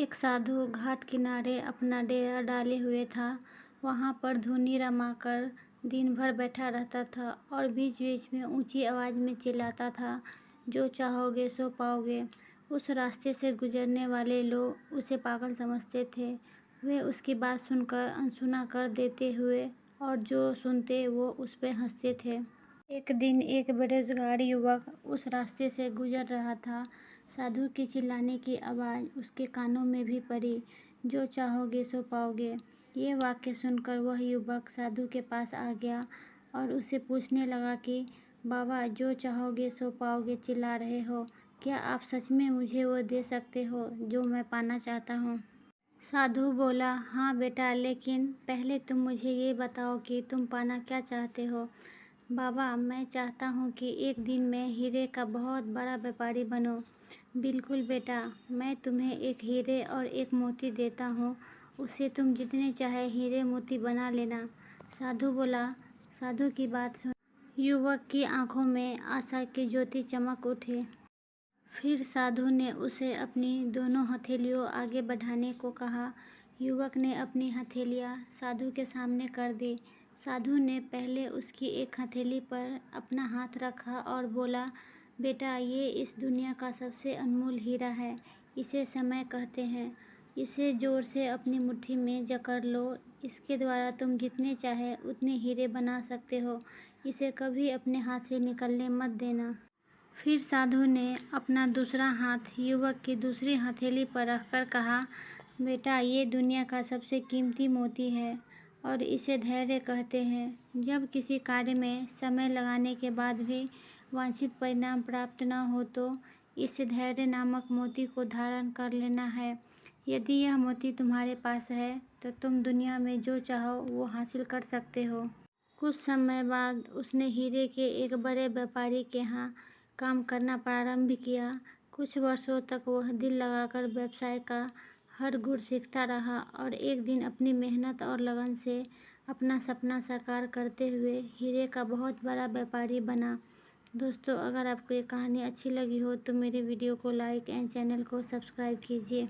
एक साधु घाट किनारे अपना डेरा डाले हुए था। वहाँ पर धूनी रमाकर दिन भर बैठा रहता था और बीच बीच में ऊंची आवाज़ में चिल्लाता था, जो चाहोगे सो पाओगे। उस रास्ते से गुजरने वाले लोग उसे पागल समझते थे। वे उसकी बात सुनकर अनसुना कर देते हुए और जो सुनते वो उस पर हंसते थे। एक दिन एक बेरोजगार युवक उस रास्ते से गुजर रहा था। साधु की चिल्लाने की आवाज़ उसके कानों में भी पड़ी, जो चाहोगे सो पाओगे। ये वाक्य सुनकर वह युवक साधु के पास आ गया और उससे पूछने लगा कि बाबा, जो चाहोगे सो पाओगे चिल्ला रहे हो, क्या आप सच में मुझे वो दे सकते हो जो मैं पाना चाहता हूँ? साधु बोला, हाँ बेटा, लेकिन पहले तुम मुझे ये बताओ कि तुम पाना क्या चाहते हो। बाबा, मैं चाहता हूँ कि एक दिन मैं हीरे का बहुत बड़ा व्यापारी बनूँ। बिल्कुल बेटा, मैं तुम्हें एक हीरे और एक मोती देता हूँ, उससे तुम जितने चाहे हीरे मोती बना लेना। साधु बोला। साधु की बात सुन युवक की आंखों में आशा की ज्योति चमक उठी। फिर साधु ने उसे अपनी दोनों हथेलियों आगे बढ़ाने को कहा। युवक ने अपनी हथेलियां साधु के सामने कर दी। साधु ने पहले उसकी एक हथेली पर अपना हाथ रखा और बोला, बेटा, ये इस दुनिया का सबसे अनमोल हीरा है। इसे समय कहते हैं। इसे जोर से अपनी मुट्ठी में जकड़ लो। इसके द्वारा तुम जितने चाहे उतने हीरे बना सकते हो। इसे कभी अपने हाथ से निकलने मत देना। फिर साधु ने अपना दूसरा हाथ युवक की दूसरी हथेली पर रखकर कहा, बेटा, ये दुनिया का सबसे कीमती मोती है और इसे धैर्य कहते हैं। जब किसी कार्य में समय लगाने के बाद भी वांछित परिणाम प्राप्त न हो तो इस धैर्य नामक मोती को धारण कर लेना है। यदि यह मोती तुम्हारे पास है तो तुम दुनिया में जो चाहो वो हासिल कर सकते हो। कुछ समय बाद उसने हीरे के एक बड़े व्यापारी के यहाँ काम करना प्रारंभ किया। कुछ वर्षों तक वह दिल लगाकर व्यवसाय का हर गुण सीखता रहा और एक दिन अपनी मेहनत और लगन से अपना सपना साकार करते हुए हीरे का बहुत बड़ा व्यापारी बना। दोस्तों, अगर आपको ये कहानी अच्छी लगी हो तो मेरे वीडियो को लाइक एंड चैनल को सब्सक्राइब कीजिए।